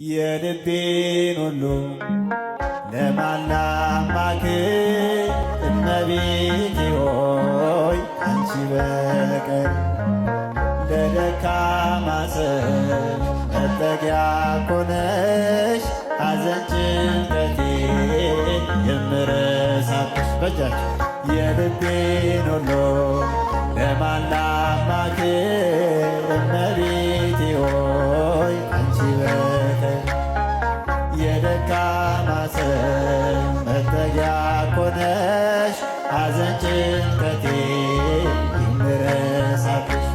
የልቤን ሁሉ ለማን ላማክር? እመቤቴ ሆይ አንቺ በቀር ለደካማ ሰው መጠጊያ ኮነሽ። ሐዘን ጭንቀቴን የምረሳብሽ በጃችሁ የልቤን ሁሉ ለማን ላማክር? እመቤቴ ሆይ አንቺ በቀር የደካማ ሰው መጠጊያ ኮነሽ። ሐዘን ጭንቀቴን የምረሳብሽ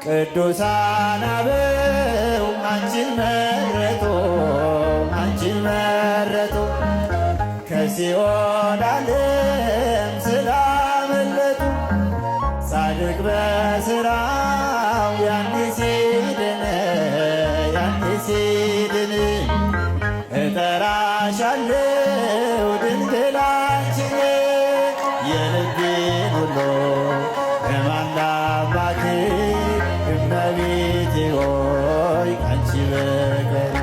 ቅዱሳን አበው አንቺን መረጡ፣ አንቺን መረጡ ከሲኦል ዓለም ስላመለጡ። ጻድቅ በሥራው ያኔ ሲድን፣ ያኔ ሲድን እጠራሻለሁ ድንግል አንቺን። የልቤን ሁሉ ለማን ላማክር? እመቤቴ ሆይ አንቺ በቀር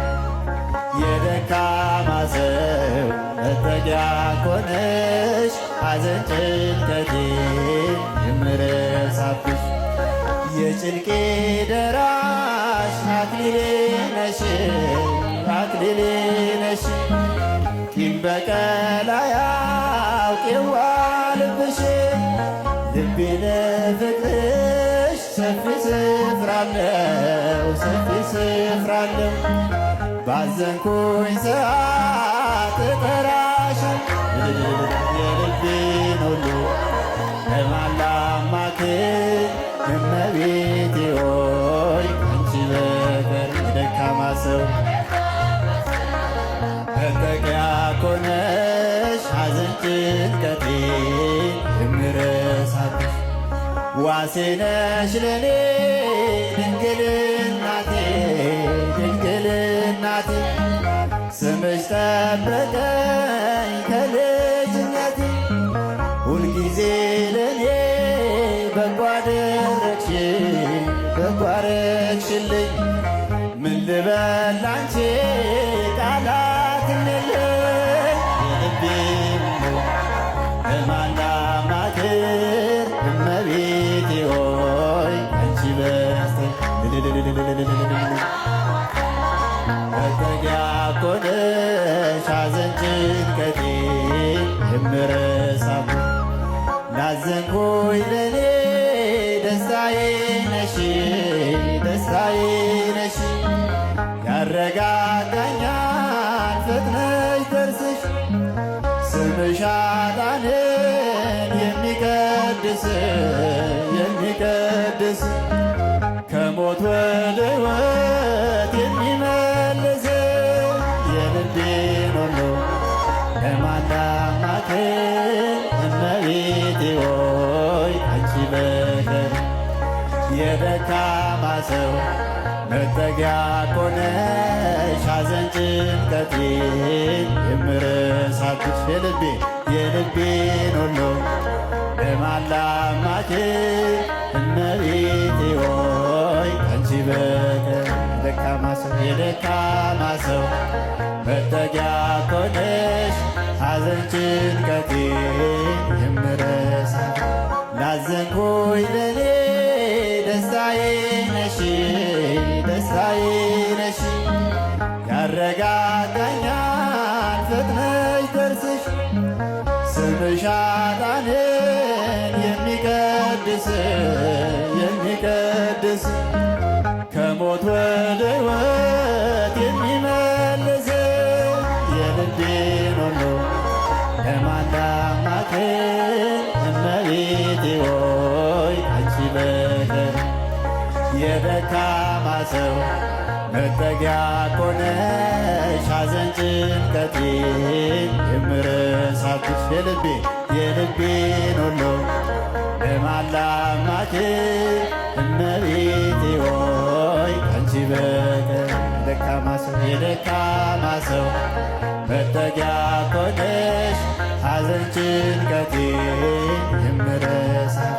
የደካማ ሰው መጠጊያ ኮነሽ። ሐዘን ጭንቀቴን የምረሳብሽ የጭንቄ ደራሽ አክሊሌ ነሽ፣ አክሊሌ ነሽ። ቂም በቀል አያውቅ የዋህ ልብሽ። ልቤ ለፍቅርሽ ሰፊ ስፍራ አለው፣ ሰፊ ስፍራ አለው። ባዘንኩኝ ሰዓት እጠራሻለሁ። የልቤን ሁሉ ለማን ላማክር? እመቤቴ ሆይ አንቺ በቀር የደካማ ሰው መጠጊያ ኮነሽ። ሐዘን ጭንቀቴን የምረሳብሽ ዋሴ ነሽ ለኔ ድንግል እናቴ፣ ድንግል እናቴ። ስምሽ ጠበቀኝ ከልጅነቴ። ሁልጊዜ ለኔ በጎ አደረግሽ፣ በጎ አደረግሽልኝ። ምን ልበል ላንቺ ቃላት የለኝ። የልቤን ሁሉ ለማን ላማክር? እመቤቴ ሆይ አንቺ በስተቀር መጠጊያ ኮነሽ። ሐዘን ጭንቀቴን የምረሳብሽ ላዘንኩኝ ለኔ ደስታዬ ነሽ፣ ደስታዬ ነሽ። ያረጋጋኛል ፈጥነሽ ደርስሽ። ስምሽ አዳነን የሚቀድስ፣ የሚቀድስ ከሞት ወደ ሕይወት የሚመልስ። የልቤን ሁሉ ለማን ላማክር? እመቤቴ ሆይ አንቺ በቀር የደካማ ሰው መጠጊያ ኮነሽ። ሐዘን ጭንቀቴን የምረሳብሽ የልቤን ሁሉ ለማን ላማክር? እመቤቴ ሆይ አንቺ በቀር የደካማ ሰው መጠጊያ ኮነሽ። ሐዘን ጭንቀቴን የምረሳብሽ ላዘንኩኝ ለኔ ደስታዬ ነሽ፣ ደስታዬ ነሽ። ያረጋጋኛል ፈጥነሽ ደርስሽ። ስምሽ አዳነን የሚቀድስ፣ የሚቀድስ ከሞት ወደ ሕይወት የሚመልስ። የልቤን ሁሉ ለማን ላማክር? እመቤቴ ሆይ አንቺ በቀር የደካማ ሰው መጠጊያ ኮነሽ። ሐዘን ጭንቀቴን የምረሳብሽ የልቤን ሁሉ ለማን ላማክር? እመቤቴ ሆይ አንቺ በቀር የደካማ ሰው መጠጊያ ኮነሽ። ሐዘን ጭንቀቴን የምረሳብሽ